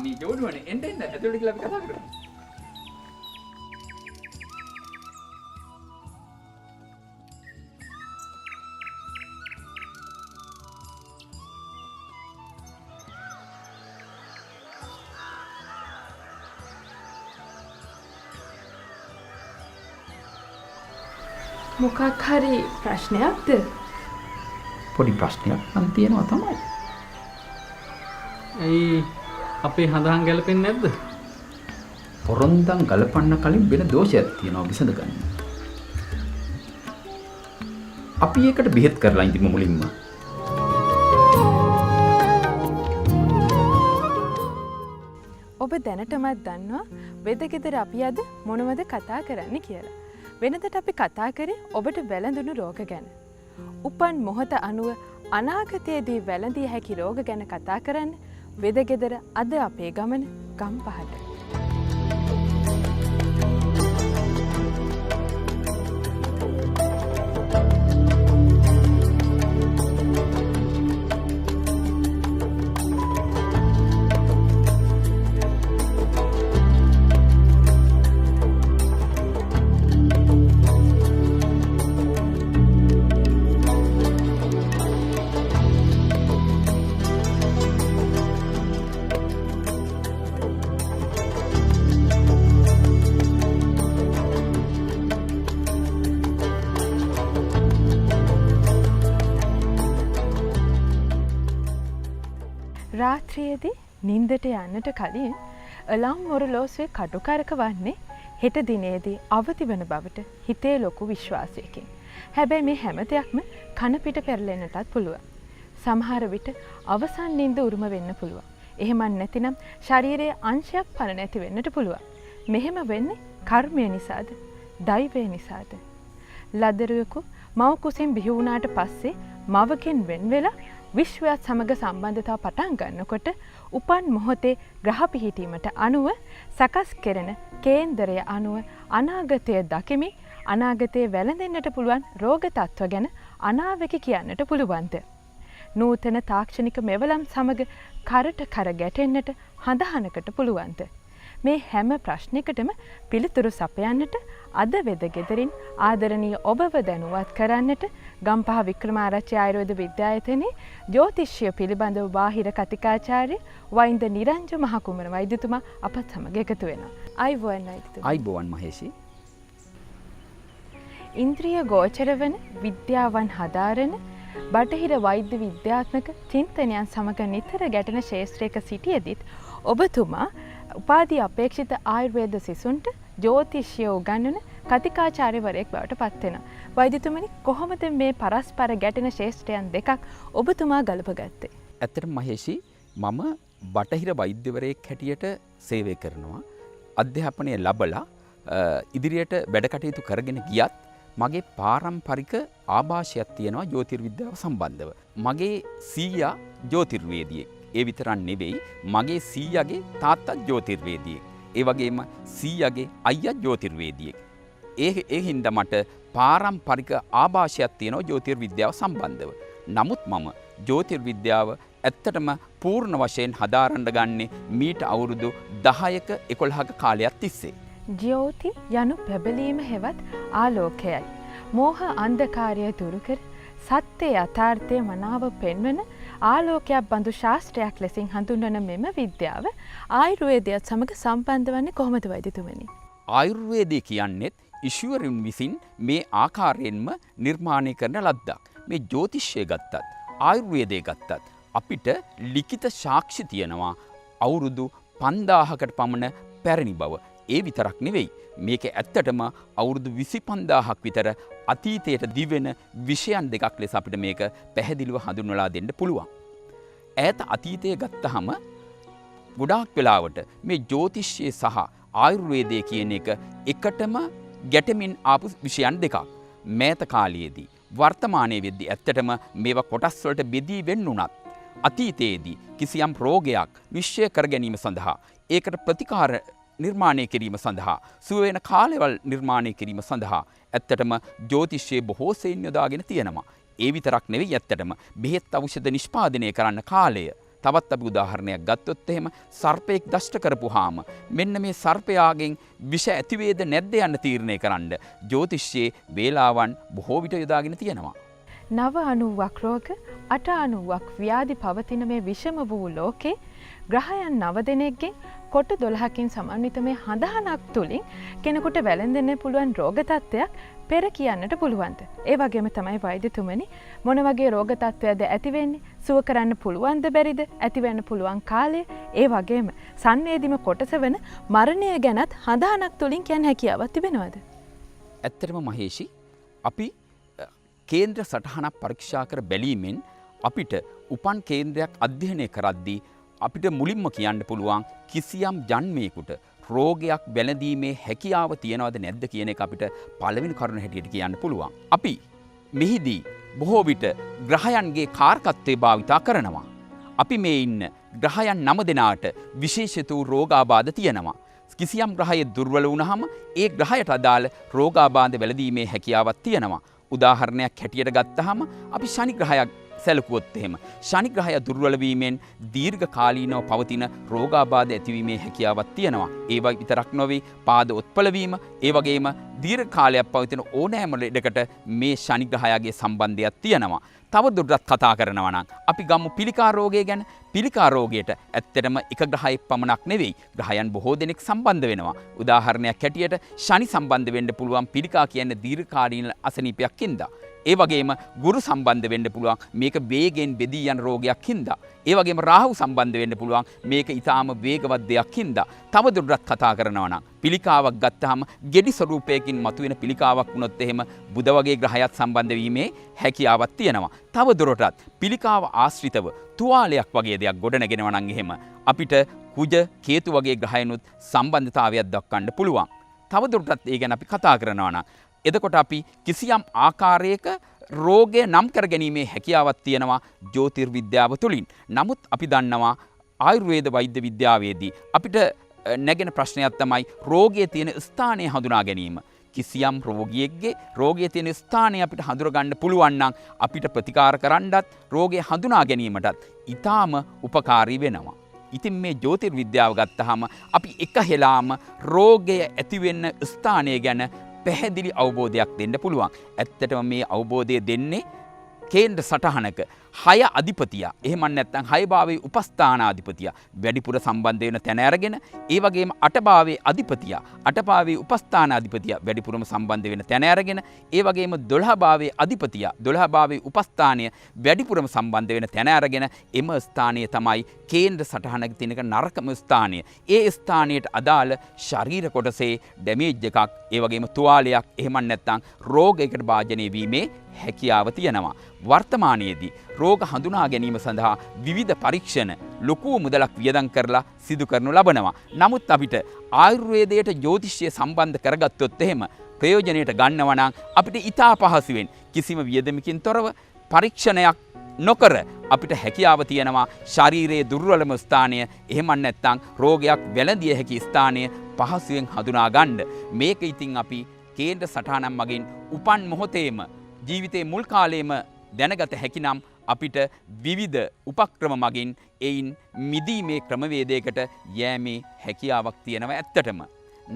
මේ ජෝඩුවනේ එන්න ඇතුළට කියලා අපි කතා කරමු. මොකක් හරි ප්‍රශ්නයක්ද? පොඩි ප්‍රශ්නයක් නම් තියෙනවා තමයි. ඇයි අපේ හඳහන් ගැලපෙන්නේ නැද්ද? පොරොන්දම් ගලපන්න කලින් වෙන දෝෂයක් තියෙනවා විසඳ ගන්න. අපි ඒකට බෙහෙත් කරලා ඉඳිමු මුලින්ම. ඔබ දැනටමත් දන්නවා වෙදගෙදර අපි අද මොනවද කතා කරන්න කියලා. වෙනදට අපි කතා කරේ ඔබට වැළඳුණු රෝග ගැන. උපන් මොහොත අනුව අනාගතයේදී වැළඳිය හැකි රෝග ගැන කතා කරන්න වෙදගෙදර අද අපේ ගමන ගම්පහට. රාත්‍රියේදී නින්දට යන්නට කලින් අලාම් ඔරලෝසුවේ කටුකරක වන්නේ හෙට දිනේදී අවදි වන බවට හිතේ ලොකු විශ්වාසයකින්. හැබැයි මේ හැම දෙයක්ම කන පිට පෙරලෙන්නටත් පුළුවන්. සමහර විට අවසන් නින්ද උරුම වෙන්න පුළුවන්. එහෙම නැතිනම් ශරීරයේ අංශයක් පණ නැති වෙන්නට පුළුවන්. මෙහෙම වෙන්නේ කර්මය නිසාද? දෛවය නිසාද? ලදරුවෙකු මව කුසෙන් බිහි වුණාට පස්සේ මවකින් වෙන් වෙලා විශ්වයත් සමග සම්බන්ධතාව පටන් ගන්නකොට උපන් මොහොතේ ග්‍රහ පිහිටීමට අනුව සකස් කෙරෙන කේන්දරය අනුව අනාගතය දකිමි අනාගතයේ වැළඳෙන්නට පුළුවන් රෝග තත්ත්ව ගැන අනාවැකි කියන්නට පුළුවන්ද? නූතන තාක්ෂණික මෙවලම් සමග කරට කර ගැටෙන්නට හඳහනකට පුළුවන්ද? මේ හැම ප්‍රශ්නයකටම පිළිතුරු සපයන්නට අද වෙදගෙදරින් ආදරණීය ඔබව දැනුවත් කරන්නට ගම්පහ වික්‍රමාරච්චි ආයුර්වේද විද්‍යායතනයේ ජ්‍යොතිෂය පිළිබඳව බාහිර කතිකාචාර්ය වෛන්ද නිරංජ මහකුමර වෛද්‍යතුමා අපත් සමග එකතු වෙනවා. අයිබෝවන් වෛද්‍යතුමා. අයිබෝවන් මහේෂි. ඉන්ද්‍රිය ගෝචර වන විද්‍යාවන් හදාරන බටහිර වෛද්‍ය විද්‍යාත්මක චින්තනයන් සමග නිතර ගැටෙන ශාස්ත්‍රයක සිටියේදීත් ඔබතුමා උපාධි අපේක්ෂිත ආයුර්වේද සිසුන්ට ජ්‍යොතිෂය උගන්වන කතිකාචාර්යවරයෙක් බවට පත් වෙනවා. වෛද්‍යතුමනි කොහොමද මේ පරස්පර ගැටෙන ශාස්ත්‍රයන් දෙකක් ඔබතුමා ගලපගත්තේ? ඇත්තටම මහේෂි මම බටහිර වෛද්‍යවරයෙක් හැටියට සේවය කරනවා. අධ්‍යාපනය ලැබලා ඉදිරියට වැඩ කටයුතු කරගෙන ගියත් මගේ පාරම්පරික ආభాෂයක් තියෙනවා ජ්‍යොතිර්විද්‍යාව සම්බන්ධව. මගේ සීයා ජ්‍යොතිර්වේදියෙක්. ඒ විතරක් නෙවෙයි මගේ සීයාගේ තාත්තත් ජ්‍යොතිර්වේදියෙක්. ඒ වගේම සීයාගේ අයියා ජ්‍යොතිර්වේදියෙක්. ඒ හින්දා මට පාරම්පරික ආభాෂයක් තියෙනවා ජ්‍යොතිර්විද්‍යාව සම්බන්ධව. නමුත් මම ජ්‍යොතිර්විද්‍යාව ඇත්තටම පූර්ණ වශයෙන් හදාරන්න ගන්නේ මීට අවුරුදු 10ක 11ක කාලයක් තිස්සේ. ජ්‍යෝති යනු පැබලීම හෙවත් ආලෝකයයි. මෝහ අන්ධකාරය දුරු කර සත්‍ය යථාර්ථය මනාව පෙන්වන ආලෝකයක් බඳු ශාස්ත්‍රයක් ලෙසින් හඳුන්වන මෙම විද්‍යාව ආයුර්වේදයත් සමග සම්බන්ධ වන්නේ කොහොමද වෛද්‍යතුමනි? ආයුර්වේදය කියන්නේත් ඊශ්වරයන් විසින් මේ ආකාරයෙන්ම නිර්මාණය කරන ලද්දක්. මේ ජ්‍යොතිෂය ගත්තත් ආයුර්වේදය ගත්තත් අපිට ලිඛිත සාක්ෂි තියෙනවා අවුරුදු 5000කට පමණ පැරණි බව. ඒ විතරක් නෙවෙයි මේක ඇත්තටම අවුරුදු 25000ක් විතර අතීතයට දිවෙන විෂයන් දෙකක් ලෙස අපිට මේක පැහැදිලිව හඳුන්වලා දෙන්න පුළුවන්. ඈත අතීතය ගත්තහම ගොඩාක් වෙලාවට මේ ජ්‍යොතිෂය සහ ආයුර්වේදය කියන එක එකටම ගැටෙමින් ආපු විෂයන් දෙකක්. මෑත කාලයේදී වර්තමානයේ වෙද්දී ඇත්තටම මේවා කොටස් වලට බෙදී වෙන්නුණත් අතීතයේදී කිසියම් රෝගයක් නිශ්චය කර ගැනීම සඳහා ඒකට ප්‍රතිකාර නිර්මාණය කිරීම සඳහා සුව වෙන කාලවල නිර්මාණය කිරීම සඳහා ඇත්තටම ජ්‍යොතිෂයේ බොහෝ සෙයින් යොදාගෙන තියෙනවා. ඒ විතරක් නෙවෙයි ඇත්තටම බෙහෙත් ඖෂධ නිෂ්පාදනය කරන්න කාලය තවත් අපි උදාහරණයක් ගත්තොත් එහෙම සර්පයෙක් දෂ්ට කරපුවාම මෙන්න මේ සර්පයාගෙන් විෂ ඇතිවේද නැද්ද යන්න තීරණය කරන්න ජ්‍යොතිෂයේ වේලාවන් බොහෝ විට යොදාගෙන තියෙනවා. 90 රෝග 80 ව්‍යාධි පවතින මේ විෂම වූ ලෝකේ ග්‍රහයන් 9 දෙනෙක්ගෙන් කොට 12කින් සමන්විත මේ හඳහනක් තුලින් කෙනෙකුට වැළඳෙන්න පුළුවන් රෝග තත්ත්වයක් පෙර කියන්නට පුළුවන්ද? ඒ වගේම තමයි වෛද්‍යතුමනි මොන වගේ රෝග තත්ත්වයක්ද ඇති වෙන්නේ? සුව කරන්න පුළුවන්ද බැරිද? ඇති වෙන්න පුළුවන් කාලය, ඒ වගේම සංවේදීම කොටස වෙන මරණය ගැනත් හඳහනක් තුලින් කියන්න හැකියාවක් තිබෙනවද? ඇත්තටම මහේෂි අපි කේන්ද්‍ර සටහනක් පරීක්ෂා කර බැලීමෙන් අපිට උපන් කේන්ද්‍රයක් අධ්‍යයනය කරද්දී අපිට මුලින්ම කියන්න පුළුවන් කිසියම් ජන්මයකට රෝගයක් වැළඳීමේ හැකියාව තියනවද නැද්ද කියන එක අපිට පළවෙනි කරුණ හැටියට කියන්න පුළුවන්. අපි මෙහිදී බොහෝ විට ග්‍රහයන්ගේ කාර්කත්වය භාවිතා කරනවා. අපි මේ ඉන්න ග්‍රහයන් 9 දෙනාට විශේෂිත වූ රෝගාබාධ තියෙනවා. කිසියම් ග්‍රහය දුර්වල වුණාම ඒ ග්‍රහයට අදාළ රෝගාබාධ වැළඳීමේ හැකියාවක් තියෙනවා. උදාහරණයක් හැටියට ගත්තාම අපි ශනි ග්‍රහයක් සැලකුවොත් එහෙම ශනි ග්‍රහය දුර්වල වීමෙන් දීර්ඝ කාලීනව පවතින රෝගාබාධ ඇතිවීමේ හැකියාවක් තියෙනවා. ඒවා විතරක් නොවේ පාද ඔත්පල වීම, ඒ වගේම දීර්ඝ කාලයක් පවතින ඕනෑම ලෙඩකට මේ ශනි ග්‍රහයාගේ සම්බන්ධයක් තියෙනවා. තව දුරටත් කතා කරනවා නම් අපි ගමු පිළිකා රෝගය ගැන. පිළිකා රෝගයට ඇත්තටම එක ග්‍රහයක් පමණක් නෙවෙයි ග්‍රහයන් බොහෝ දෙනෙක් සම්බන්ධ වෙනවා. උදාහරණයක් හැටියට ශනි සම්බන්ධ වෙන්න පුළුවන් පිළිකා කියන්නේ දීර්ඝකාලීන අසනීපයක් හින්දා. ඒ වගේම ගුරු සම්බන්ධ වෙන්න පුළුවන් මේක වේගෙන් බෙදී යන රෝගයක් හින්දා. ඒ වගේම රාහු සම්බන්ධ වෙන්න පුළුවන් මේක ඊටාම වේගවත් දෙයක් හින්දා. තව දුරටත් කතා කරනවා නම් පිළිකාවක් ගත්තාම ගෙඩි ස්වරූපයකින් මතුවෙන පිළිකාවක් වුණොත් එහෙම බුධ වගේ ග්‍රහයත් සම්බන්ධ වීමේ හැකියාවක් තියෙනවා. තව දුරටත් පිළිකාව ආශ්‍රිතව තුවාලයක් වගේ දෙයක් ගොඩනගෙනවා නම් එහෙම අපිට කුජ කේතු වගේ ග්‍රහයන්ුත් සම්බන්ධතාවයක් දක්වන්න පුළුවන්. තව දුරටත් ඒ ගැන අපි කතා කරනවා නම් එතකොට අපි කිසියම් ආකාරයක රෝගය නම් කර ගැනීමේ හැකියාවක් තියෙනවා ජ්‍යොතිර්විද්‍යාව තුළින්. නමුත් අපි දන්නවා ආයුර්වේද වෛද්‍ය විද්‍යාවේදී අපිට නැගෙන ප්‍රශ්නයක් තමයි රෝගයේ තියෙන ස්ථානය හඳුනා ගැනීම. කිසියම් රෝගියෙක්ගේ රෝගයේ තියෙන ස්ථානය අපිට හඳුනගන්න පුළුවන් නම් අපිට ප්‍රතිකාර කරන්නත් රෝගය හඳුනා ගැනීමටත් ඊටාම උපකාරී වෙනවා. ඉතින් මේ ජ්‍යොතිර්විද්‍යාව ගත්තාම අපි එක හෙලාම රෝගය ඇති වෙන්න ස්ථානය ගැන පැහැදිලි අවබෝධයක් දෙන්න පුළුවන්. ඇත්තටම මේ අවබෝධය දෙන්නේ කේන්ද්‍ර සටහනක 6 අධිපතිය. එහෙම නැත්නම් 6 භාවයේ උපස්ථානාධිපතිය වැඩිපුර සම්බන්ධ වෙන තැන අරගෙන ඒ වගේම 8 භාවයේ අධිපතිය 8 භාවයේ උපස්ථානාධිපතිය වැඩිපුරම සම්බන්ධ වෙන තැන අරගෙන ඒ වගේම 12 භාවයේ අධිපතිය 12 භාවයේ උපස්ථානය වැඩිපුරම සම්බන්ධ වෙන තැන අරගෙන එම ස්ථානය තමයි කේන්ද්‍ර සටහනක තියෙනක නරකම ස්ථානය. ඒ ස්ථානයට අදාළ ශරීර කොටසේ ඩැමේජ් එකක් ඒ වගේම තුවාලයක් එහෙම නැත්නම් රෝගයකට භාජනය වීමේ හැකියාව තියෙනවා. වර්තමානයේදී රෝග හඳුනා ගැනීම සඳහා විවිධ පරීක්ෂණ ලොකු මුදලක් වියදම් කරලා සිදු කරනු ලබනවා. නමුත් අපිට ආයුර්වේදයට ජ්‍යොතිෂය සම්බන්ධ කරගත්තොත් එහෙම ප්‍රයෝජනයට ගන්නවා නම් අපිට ඉතා පහසුවෙන් කිසිම වියදමකින් තොරව පරීක්ෂණයක් නොකර අපිට හැකියාව තියෙනවා ශරීරයේ දුර්වලම ස්ථානය එහෙම නැත්නම් රෝගයක් වැළඳිය හැකි ස්ථානය පහසුවෙන් හඳුනා ගන්න. මේක ඉතින් අපි කේන්ද්‍ර සටහනක් මගින් උපන් මොහොතේම ජීවිතයේ මුල් කාලයේම දැනගත හැකි නම් අපිට විවිධ උපක්‍රම මගින් එයින් මිදීමේ ක්‍රමවේදයකට යෑමේ හැකියාවක් තියෙනවා ඇත්තටම.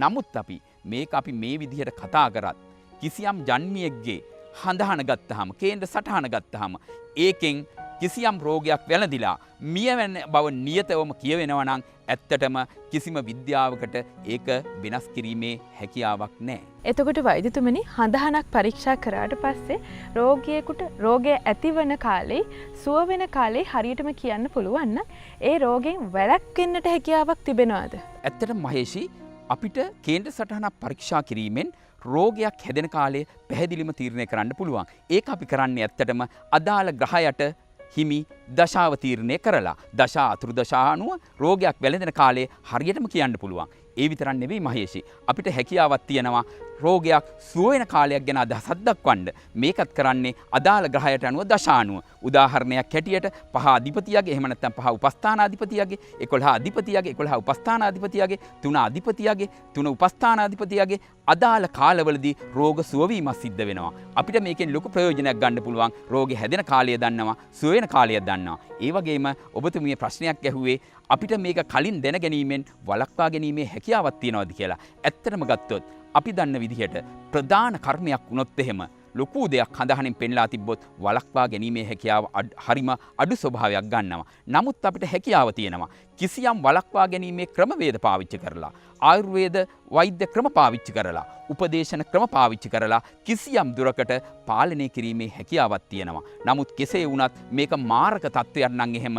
නමුත් අපි මේ විදිහට කතා කරත් කිසියම් ජන්මියෙක්ගේ හඳහන ගත්තාම කේන්ද්‍ර සටහන ගත්තාම ඒකෙන් කිසියම් රෝගයක් වැළඳිලා මිය වෙන බව නියතවම කියවෙනවා නම් ඇත්තටම කිසිම විද්‍යාවකට ඒක වෙනස් කිරීමේ හැකියාවක් නැහැ. එතකොට වෛද්‍යතුමනි හඳහනක් පරීක්ෂා කරාට පස්සේ රෝගියෙකුට රෝගය ඇතිවන කාලේ සුව වෙන කාලේ හරියටම කියන්න පුළුවන් නම් ඒ රෝගෙන් වැළැක්වෙන්නට හැකියාවක් තිබෙනවද? ඇත්තටම මහේෂි අපිට කේන්ද්‍ර සටහනක් පරීක්ෂා කිරීමෙන් රෝගයක් හැදෙන කාලය පැහැදිලිම තීරණය කරන්න පුළුවන්. ඒක අපි කරන්නේ ඇත්තටම අදාළ ග්‍රහයට හිමි දශාව තීරණය කරලා දශා අතුරු දශා අනුව රෝගයක් වැළඳෙන කාලේ හරියටම කියන්න පුළුවන්. ඒ විතරක් නෙවෙයි මහේෂි අපිට හැකියාවක් තියෙනවා රෝගයක් සුව වෙන කාලයක් ගැන අදහසක් දක්වන්න. මේකත් කරන්නේ අදාළ ග්‍රහයට අනුව දශා අනුව. උදාහරණයක් හැටියට 5 අධිපතියගේ එහෙම නැත්නම් 5 උපස්ථානාධිපතියගේ 11 අධිපතියගේ 11 උපස්ථානාධිපතියගේ 3 අධිපතියගේ 3 උපස්ථානාධිපතියගේ අදාළ කාලවලදී රෝග සුව වීමක් සිද්ධ වෙනවා. අපිට මේකෙන් ලොකු ප්‍රයෝජනයක් ගන්න පුළුවන්. රෝගේ හැදෙන කාලය දන්නවා, සුව වෙන කාලය දන්නවා. දන්නවා. ඒ වගේම ඔබතුමිය ප්‍රශ්නයක් ඇහුවේ අපිට මේක කලින් දැන ගැනීමෙන් වළක්වා ගැනීමේ හැකියාවක් තියනවාද කියලා. ඇත්තටම ගත්තොත් අපි දන්න විදිහට ප්‍රධාන කර්මයක් වුණොත් එහෙම ලොකු දෙයක් හඳහනින් පෙන්ලා තිබ්බොත් වළක්වා ගැනීමේ හැකියාව හරිම අඩු ස්වභාවයක් ගන්නවා. නමුත් අපිට හැකියාව තියෙනවා. කිසියම් වළක්වා ගැනීමේ ක්‍රමවේද පාවිච්චි කරලා, ආයුර්වේද වෛද්‍ය ක්‍රම පාවිච්චි කරලා, උපදේශන ක්‍රම පාවිච්චි කරලා කිසියම් දුරකට පාලනය කිරීමේ හැකියාවක් තියෙනවා. නමුත් කෙසේ වුණත් මේක මාරක තත්ත්වයක් නම් එහෙම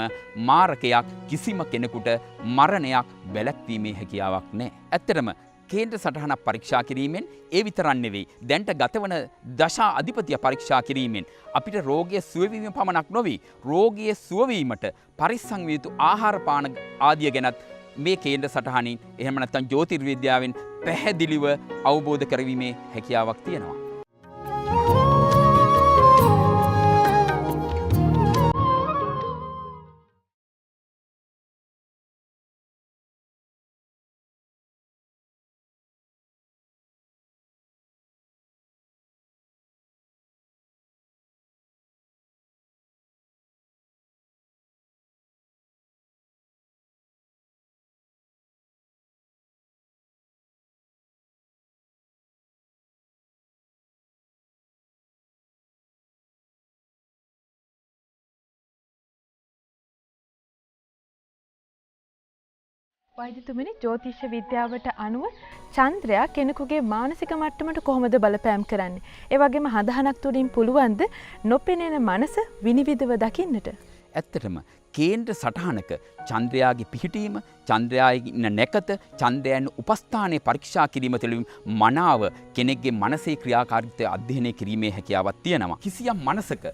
මාරකයක් කිසිම කෙනෙකුට මරණයක් වැළැක්වීමේ හැකියාවක් නැහැ. ඇත්තටම කේන්ද්‍ර සටහනක් පරීක්ෂා කිරීමෙන් ඒ විතරක් නෙවෙයි දැන්ට ගතවන දශා අධිපතිය පරීක්ෂා කිරීමෙන් අපිට රෝගයේ සුවවීම පමණක් නොවේ රෝගයේ සුවවීමට පරිස්සම් විය යුතු ආහාර පාන ආදිය ගැනත් මේ කේන්ද්‍ර සටහනින් එහෙම නැත්නම් ජ්‍යොතිර්විද්‍යාවෙන් පැහැදිලිව අවබෝධ කරවීමේ හැකියාවක් තියෙනවා. වෛද්‍යතුමනි ජ්‍යොතිෂ විද්‍යාවට අනුව චන්ද්‍රයා කෙනෙකුගේ මානසික මට්ටමට කොහොමද බලපෑම් කරන්නේ? ඒ වගේම හඳහනක් තුලින් පුළුවන්ද නොපෙනෙන මනස විනිවිදව දකින්නට? ඇත්තටම කේන්ද්‍ර සටහනක චන්ද්‍රයාගේ පිහිටීම, චන්ද්‍රයාගේ ඉන්න නැකත, චන්ද්‍රයන් උපස්ථානයේ පරීක්ෂා කිරීම තුළින් මනාව කෙනෙක්ගේ මනසේ ක්‍රියාකාරීත්වය අධ්‍යයනය කිරීමේ හැකියාවක් තියෙනවා. කිසියම් මනසක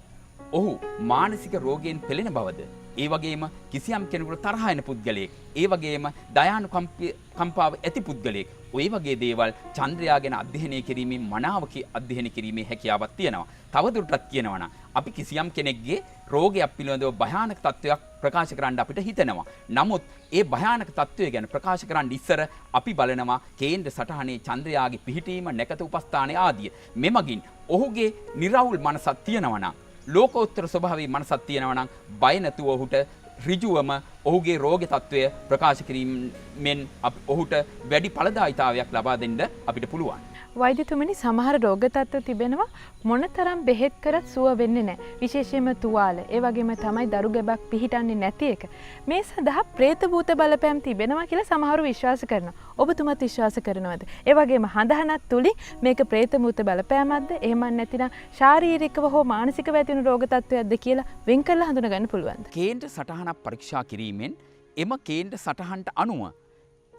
ඔහු මානසික රෝගයෙන් පෙළෙන බවද, ඒ වගේම කිසියම් කෙනෙකුට තරහ එන පුද්ගලයෙක්, ඒ වගේම දයානුකම්පාව ඇති පුද්ගලයෙක්, ඔය වගේ දේවල් චන්ද්‍රයා ගැන අධ්‍යයනය කිරීමෙන් මනාව අධ්‍යයනය කිරීමේ හැකියාවක් තියෙනවා. තවදුරටත් කියනවා නම් අපි කිසියම් කෙනෙක්ගේ රෝගයක් පිළිබඳව භයානක තත්ත්වයක් ප්‍රකාශ කරන්න අපිට හිතෙනවා. නමුත් ඒ භයානක තත්ත්වය ගැන ප්‍රකාශ කරන්න ඉස්සර අපි බලනවා කේන්ද්‍ර සටහනේ චන්ද්‍රයාගේ පිහිටීම, නැකත උපස්ථානය ආදිය. මෙමගින් ඔහුගේ නිරවුල් මනසක් තියෙනවා නම්, ලෝකෝත්තර ස්වභාවයේ මනසක් තියෙනවා නම් බය නැතුව ඔහුට ඍජුවම ඔහුගේ රෝග තත්ත්වය ප්‍රකාශ කිරීමෙන් ඔහුට වැඩි ඵලදායීතාවයක් ලබා දෙන්න අපිට පුළුවන්. වෛද්‍යතුමනි සමහර රෝග තත්ත්ව තිබෙනවා මොනතරම් බෙහෙත් කරත් සුව වෙන්නේ නැහැ. විශේෂයෙන්ම තුවාල, ඒ වගේම තමයි දරු ගැබක් පිහිටන්නේ නැති එක. මේ සඳහා പ്രേත භූත බලපෑම් තිබෙනවා කියලා සමහරව විශ්වාස කරනවා. ඔබතුමත් විශ්වාස කරනවද? ඒ වගේම හඳහනක් තුලින් මේක പ്രേත භූත බලපෑමක්ද? එහෙම නැතිනම් ශාරීරිකව හෝ මානසිකව ඇති වෙන රෝග තත්ත්වයක්ද කියලා වෙන් කරලා හඳුනා ගන්න පුළුවන්ද? කේන්ද්‍ර සටහනක් පරීක්ෂා කිරීමෙන් එම කේන්ද්‍ර සටහනට අනුව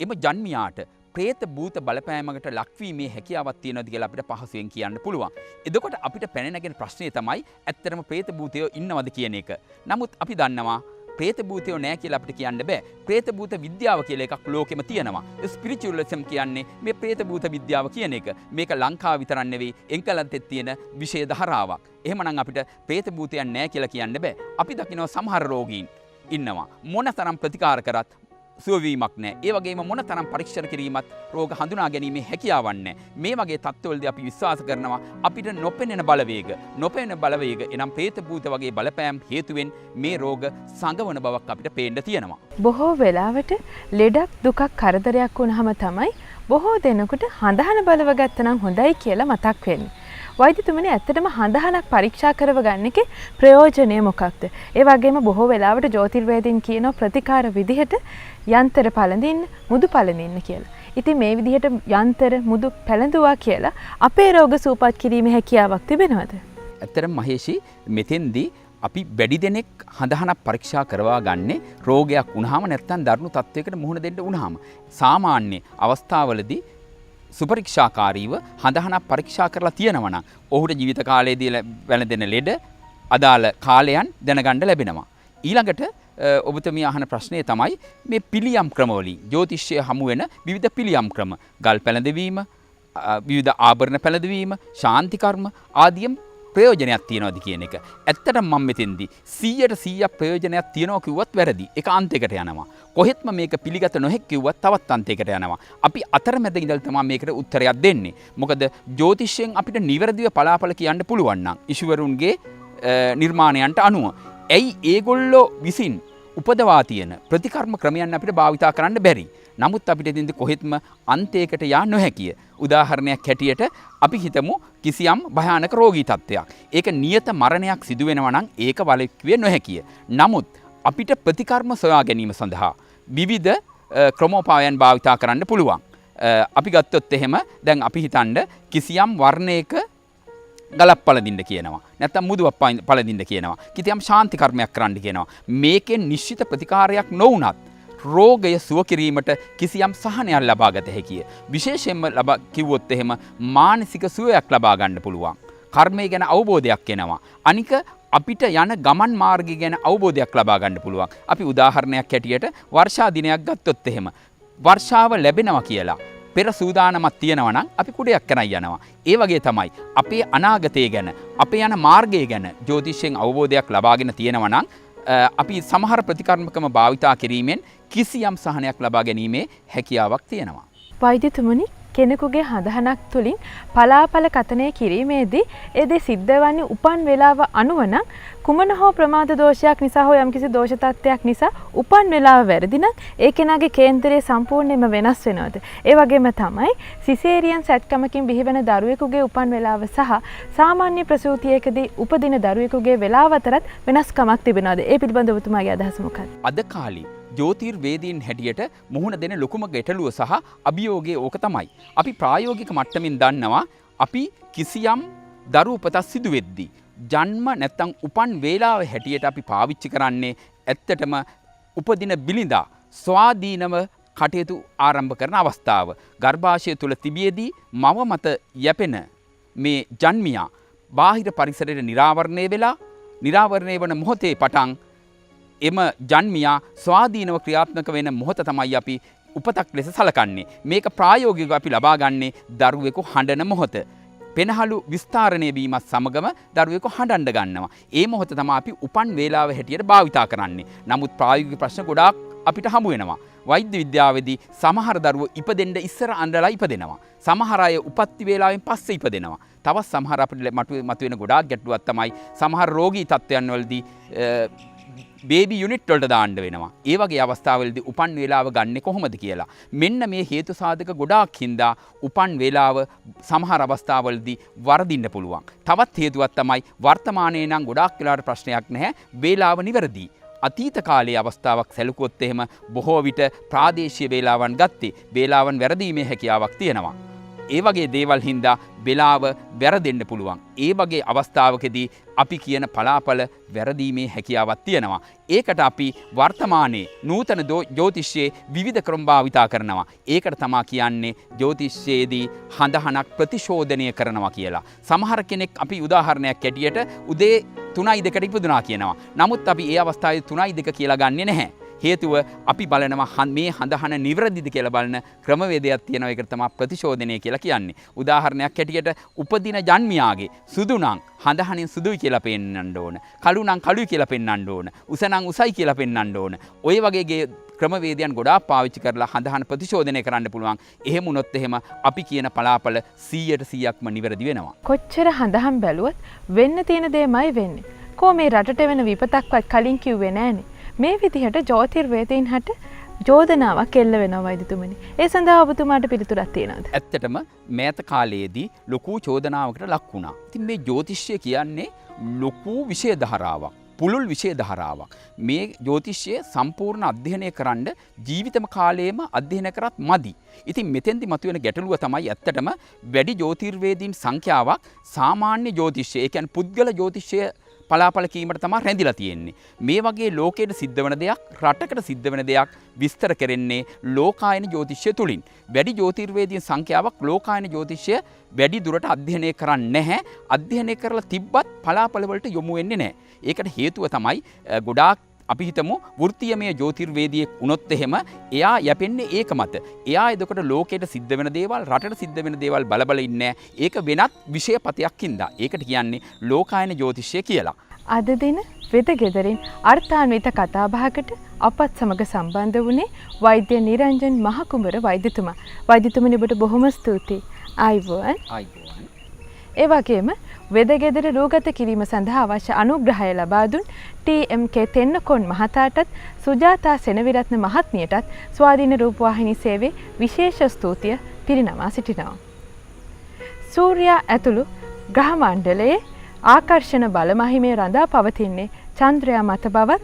එම ජන්මියාට ප්‍රේත භූත බලපෑමකට ලක්වීමේ හැකියාවක් තියෙනවද කියලා අපිට පහසුවෙන් කියන්න පුළුවන්. එතකොට අපිට පැන නැගෙන ප්‍රශ්නේ තමයි ඇත්තටම ප්‍රේත භූතයෝ ඉන්නවද කියන එක. නමුත් අපි දන්නවා ප්‍රේත භූතයෝ නැහැ කියලා අපිට කියන්න බෑ. ප්‍රේත භූත විද්‍යාව කියලා එකක් ලෝකෙම තියෙනවා. ස්පිරිචුවලිසම් කියන්නේ මේ ප්‍රේත භූත විද්‍යාව කියන එක. මේක ලංකාව විතරක් නෙවෙයි එංගලන්තෙත් තියෙන විෂය ධාරාවක්. එහෙමනම් අපිට ප්‍රේත භූතයන් නැහැ කියලා කියන්න බෑ. අපි දකිනවා සමහර රෝගීන් ඉන්නවා මොනතරම් ප්‍රතිකාර කරත් සුවවීමක් නැහැ. ඒ වගේම මොනතරම් පරීක්ෂණ කිරීමත් රෝග හඳුනා ගැනීමේ හැකියාවක් නැහැ. මේ වගේ තත්ත්වවලදී අපි විශ්වාස කරනවා අපිට නොපෙනෙන බලවේග එනම් പ്രേත භූත වගේ බලපෑම් හේතුවෙන් මේ රෝග සංගවන බවක් අපිට පේන්න තියෙනවා. බොහෝ වෙලාවට ලෙඩක් දුකක් කරදරයක් වුණාම තමයි බොහෝ දෙනෙකුට හඳහන බලව ගත්තනම් හොඳයි කියලා මතක් වෙන්නේ. වෛද්‍යතුමනි ඇත්තටම හඳහනක් පරීක්ෂා කරව ගන්න එකේ ප්‍රයෝජනය මොකක්ද? ඒ වගේම බොහෝ වෙලාවට ජ්‍යොතිර්වේදීන් කියන ප්‍රතිකාර විදිහට යන්ත්‍ර පළඳින්න, මුදු පළඳින්න කියලා. ඉතින් මේ විදිහට යන්ත්‍ර මුදු පැළඳුවා කියලා අපේ රෝග සුවපත් කිරීමේ හැකියාවක් තිබෙනවද? ඇත්තටම මහේෂි මෙතෙන්දී අපි වැඩි දෙනෙක් හඳහනක් පරීක්ෂා කරවා ගන්නේ රෝගයක් වුණාම නැත්නම් දරුණු තත්වයකට මුහුණ දෙන්න වුණාම. සාමාන්‍ය අවස්ථාවලදී සුපරීක්ෂාකාරීව හඳහනක් පරීක්ෂා කරලා තියෙනවා නම් ඔහුට ජීවිත කාලයේදී වැළඳෙන ලෙඩ අදාළ කාලයන් දැනගන්න ලැබෙනවා. ඊළඟට ඔබතුමිය අහන ප්‍රශ්නය තමයි මේ පිළියම් ක්‍රමවලින් ජ්‍යොතිෂයේ හමු වෙන විවිධ පිළියම් ක්‍රම, ගල් පැළඳවීම, විවිධ ආභරණ පැළඳවීම, ශාන්ති කර්ම ආදියම් ප්‍රයෝජනයක් තියනවාද කියන එක. ඇත්තටම මම මෙතෙන්දී 100% ප්‍රයෝජනයක් තියනවා කිව්වත් වැරදි. ඒක අන්තයකට යනවා. කොහෙත්ම මේක පිළිගත නොහැක් කිව්වත් තවත් අන්තයකට යනවා. අපි අතරමැද ඉඳලා තමයි මේකට උත්තරයක් දෙන්නේ. මොකද ජ්‍යොතිෂයෙන් අපිට නිවැරදිව පලාපල කියන්න පුළුවන් නම් ඊශ්වරුන්ගේ නිර්මාණයන්ට අනුව ඇයි ඒගොල්ලෝ විසින් උපදවා තියෙන ප්‍රතිකර්ම ක්‍රමයන් අපිට භාවිතා කරන්න බැරි. නමුත් අපිට ඉතින් කොහෙත්ම අන්තයකට යා නොහැකිය. උදාහරණයක් හැටියට අපි හිතමු කිසියම් භයානක රෝගී තත්ත්වයක්. ඒක නියත මරණයක් සිදු වෙනවා නම් ඒක වළක්විය නොහැකිය. නමුත් අපිට ප්‍රතිකර්ම සොයා ගැනීම සඳහා විවිධ ක්‍රමෝපායන් භාවිතා කරන්න පුළුවන්. අපි ගත්තොත් එහෙම දැන් අපි හිතන්න කිසියම් වර්ණයක ගලක් පළදින්න කියනවා. නැත්නම් මුදුවක් පළදින්න කියනවා. කිසියම් ශාන්ති කර්මයක් කරන්න කියනවා. මේකෙන් නිශ්චිත ප්‍රතිකාරයක් නොවුනත් රෝගය සුව කිරීමට කිසියම් සහනයක් ලබා ගත හැකිය. විශේෂයෙන්ම කිව්වොත් එහෙම මානසික සුවයක් ලබා ගන්න පුළුවන්. කර්මය ගැන අවබෝධයක් එනවා. අනික අපිට යන ගමන් මාර්ගය ගැන අවබෝධයක් ලබා ගන්න පුළුවන්. අපි උදාහරණයක් හැටියට වර්ෂා දිනයක් ගත්තොත් එහෙම වර්ෂාව ලැබෙනවා කියලා පෙර සූදානමක් තියෙනවා නම් අපි කුඩයක් කරන් යනවා. ඒ වගේ තමයි අපේ අනාගතය ගැන, අපේ යන මාර්ගය ගැන ජ්‍යොතිෂයෙන් අවබෝධයක් ලබාගෙන තියෙනවා නම් අපි සමහර ප්‍රතිකර්මකම භාවිතා කිරීමෙන් කිසියම් සහනයක් ලබා ගැනීමේ හැකියාවක් තියෙනවා. වෛද්‍යතුමනි, කෙනෙකුගේ හඳහනක් තුලින් පලාපල කතනය කිරීමේදී ඒ දේ සිද්ධ වන්නේ උපන් වේලාව අනුව නම් කුමන හෝ ප්‍රමාද දෝෂයක් නිසා හෝ යම්කිසි දෝෂ තත්ත්වයක් නිසා උපන් වේලාව වැරදි නම් ඒ කෙනාගේ කේන්දරය සම්පූර්ණයෙන්ම වෙනස් වෙනවද? ඒ වගේම තමයි සිසේරියන් සැත්කමකින් බිහිවන දරුවෙකුගේ උපන් වේලාව සහ සාමාන්‍ය ප්‍රසූතියකදී උපදින දරුවෙකුගේ වේලාව අතරත් වෙනස්කමක් තිබෙනවද? ඒ පිළිබඳව ඔබතුමාගේ අදහස මොකක්ද? අද කාලේ ජ්‍යොතිර්වේදීන් හැටියට මුහුණ දෙන ලොකුම ගැටලුව සහ අභියෝගය ඕක තමයි. අපි ප්‍රායෝගික මට්ටමින් දන්නවා අපි කිසියම් දරු උපතක් සිදු වෙද්දී ජන්ම නැත්තම් උපන් වේලාව හැටියට අපි පාවිච්චි කරන්නේ ඇත්තටම උපදින බිලිඳා ස්වාධීනව කටයුතු ආරම්භ කරන අවස්ථාව. ගර්භාෂය තුල තිබියදී මව මත යැපෙන මේ ජන්මියා බාහිර පරිසරයට නිරාවරණය වන මොහොතේ පටන් එම ජන්මියා ස්වාධීනව ක්‍රියාත්මක වෙන මොහොත තමයි අපි උපතක් ලෙස සලකන්නේ. මේක ප්‍රායෝගිකව අපි ලබා ගන්නේ දරුවෙකු හඬන මොහොත. පෙනහළු විස්තරණය වීමත් සමගම දරුවෙකු හඬන්න ගන්නවා. ඒ මොහොත තමයි අපි උපන් වේලාව හැටියට භාවිතා කරන්නේ. නමුත් ප්‍රායෝගික ප්‍රශ්න ගොඩාක් අපිට හමු වෙනවා. වෛද්‍ය විද්‍යාවේදී සමහර දරුවෝ ඉපදෙන්න ඉස්සර අඬලා ඉපදෙනවා. සමහර අය උපත්ති වේලාවෙන් පස්සේ ඉපදෙනවා. තවත් සමහර අපිට මතුවෙන ගොඩාක් ගැටලුවක් තමයි සමහර රෝගී තත්ත්වයන් වලදී බේබි යුනිට් වලට දාන්න වෙනවා. ඒ වගේ අවස්ථාවලදී උපන් වේලාව ගන්නෙ කොහොමද කියලා. මෙන්න මේ හේතු සාධක ගොඩාක් හින්දා උපන් වේලාව සමහර අවස්ථාවලදී වරදින්න පුළුවන්. තවත් හේතුවක් තමයි වර්තමානයේ නම් ගොඩාක් වෙලාවට ප්‍රශ්නයක් නැහැ. වේලාව නිවැරදි. අතීත කාලයේ අවස්ථාවක් සැලකුවොත් එහෙම බොහෝ විට ප්‍රාදේශීය වේලාවන් ගත්තේ. වේලාවන් වැරදීමේ හැකියාවක් තියෙනවා. ඒ වගේ දේවල් හින්දා වෙලාව වැරදෙන්න පුළුවන්. ඒ වගේ අවස්ථාවකදී අපි කියන පලාපල වැරදීමේ හැකියාවක් තියෙනවා. ඒකට අපි වර්තමානයේ නූතන ජ්‍යොතිෂයේ විවිධ ක්‍රම භාවිතා කරනවා. ඒකට තමයි කියන්නේ ජ්‍යොතිෂයේදී හඳහනක් ප්‍රතිශෝධනය කරනවා කියලා. සමහර කෙනෙක් අපි උදාහරණයක් ඇටියට උදේ 3:02ට ඉපදුනා කියනවා. නමුත් අපි ඒ අවස්ථාවේ 3:02 කියලා ගන්නෙ නැහැ. හේතුව අපි බලනවා මේ හඳහන නිවැරදිද කියලා බලන ක්‍රමවේදයක් තියෙනවා. ඒකට තමයි ප්‍රතිශෝධනය කියලා කියන්නේ. උදාහරණයක් හැටියට උපදින ජන්මියාගේ සුදු නම් හඳහනින් සුදුයි කියලා පෙන්වන්න ඕන. කළු නම් කළුයි කියලා පෙන්වන්න ඕන. උස නම් උසයි කියලා පෙන්වන්න ඕන. ඔය වගේ ක්‍රමවේදයන් ගොඩාක් පාවිච්චි කරලා හඳහන ප්‍රතිශෝධනය කරන්න පුළුවන්. එහෙම වුණොත් එහෙම අපි කියන පලාපල 100%ක්ම නිවැරදි වෙනවා. කොච්චර හඳහන් බැලුවත් වෙන්න තියෙන දෙයමයි වෙන්නේ. කො මේ රටට වෙන විපතක්වත් කලින් කිව්වේ නෑනේ. මේ විදිහට ජ්‍යොතිර්වේදීන් හට චෝදනාවක් එල්ල වෙනවා වෛද්‍යතුමනි. ඒ සඳහා ඔබතුමාට පිළිතුරක් තියෙනවද? ඇත්තටම මෑත කාලයේදී ලොකු චෝදනාවකට ලක් වුණා. ඉතින් මේ ජ්‍යොතිෂය කියන්නේ ලොකු විෂය ධාරාවක්. පුළුල් විෂය ධාරාවක්. මේ ජ්‍යොතිෂය සම්පූර්ණ අධ්‍යයනය කරන්න ජීවිතම කාලයේම අධ්‍යයනය කරත් මදි. ඉතින් මෙතෙන්දි මතුවෙන ගැටලුව තමයි ඇත්තටම වැඩි ජ්‍යොතිර්වේදීන් සංඛ්‍යාවක් සාමාන්‍ය ජ්‍යොතිෂය, ඒ කියන්නේ පුද්ගල ජ්‍යොතිෂය පලාපල කීමට තමයි රැඳිලා තියෙන්නේ. මේ වගේ ලෝකයට සිද්ධ වෙන දෙයක්, රටකට සිද්ධ වෙන දෙයක් විස්තර කරන්නේ ලෝකායන ජ්‍යොතිෂය තුලින්. වැඩි ජ්‍යොතිර්වේදීන් සංඛ්‍යාවක් ලෝකායන ජ්‍යොතිෂය වැඩි දුරට අධ්‍යයනය කරන්නේ නැහැ. අධ්‍යයනය කරලා තිබ්බත් පලාපල වලට යොමු වෙන්නේ නැහැ. ඒකට හේතුව තමයි ගොඩාක් අපි හිතමු වෘත්තීයමය ජ්‍යොතිර්වේදියෙක් වුණොත් එහෙම එයා යැපෙන්නේ ඒක මත. එයා එතකොට ලෝකයට සිද්ධ වෙන දේවල්, රටට සිද්ධ වෙන දේවල් බල ඉන්නේ නැහැ. ඒක වෙනත් විෂයපතයක් හින්දා. ඒකට කියන්නේ ලෝකායන ජ්‍යොතිෂය කියලා. අද දින වෙද ගෙදරින් අර්ථාන්විත කතාබහකට අපත් සමග සම්බන්ධ වුණේ වෛද්‍ය නිරංජන් මහකුඹර වෛද්‍යතුමා. වෛද්‍යතුමනි ඔබට බොහොම ස්තුතියි. ආයුබෝවන්. ආයුබෝවන්. ඒ වගේම වෙදගෙදර රූගත කිරීම සඳහා අවශ්‍ය අනුග්‍රහය ලබා දුන් TMK තෙන්නකොන් මහතාටත් සුජාතා සෙනවිරත්න මහත්මියටත් ස්වාධීන රූපවාහිනී සේවයේ විශේෂ ස්තුතිය පිරිනමා සිටිනවා. සූර්යා ඇතුළු ග්‍රහ මණ්ඩලයේ ආකර්ෂණ බල මහිමේ රඳා පවතින්නේ චන්ද්‍රයා මත බවත්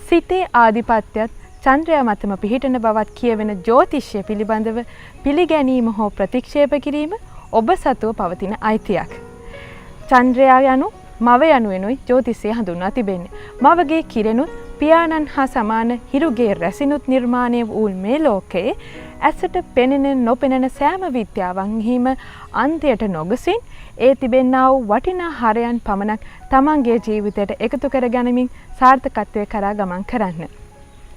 සිතේ ආධිපත්‍යත් චන්ද්‍රයා මතම පිහිටන බවත් කියවෙන ජ්‍යොතිෂය පිළිබඳව පිළිගැනීම හෝ ප්‍රතික්ෂේප කිරීම ඔබ සතුව පවතින අයිතියක්. චන්ද්‍රයා යනු මව යනුවෙනුයි ජ්‍යොතිෂය හඳුන්වා තිබෙන්නේ. මවගේ කිරෙනුත් පියාණන් හා සමාන හිරුගේ රැසිනුත් නිර්මාණය වූ මේ ලෝකයේ ඇසට පෙනෙන නොපෙනෙන සෑම විද්‍යාවන්හිම අන්තයට නොගසින් ඒ තිබෙන්නා වූ වටිනා හරයන් පමණක් තමන්ගේ ජීවිතයට එකතු කර ගනිමින් සාර්ථකත්වය කරා ගමන් කරන්න.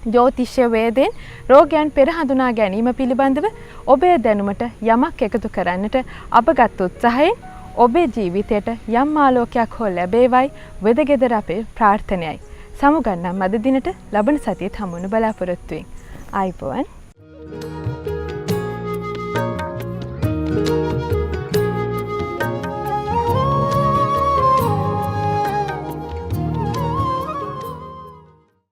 ජ්‍යොතිෂ්‍ය වේදෙන් රෝගයන් පෙර හඳුනා ගැනීම පිළිබඳව ඔබේ දැනුමට යමක් එකතු කරන්නට අපගත් උත්සාහයෙන් ඔබේ ජීවිතයට යම් ආලෝකයක් හෝ ලැබේවයි වෙදගෙදර අපේ ප්‍රාර්ථනයයි. සමුගන්නම් අද දිනට ලබන සතියේ හමුවන බලාපොරොත්තු වෙමින්. ආයිබෝවන්.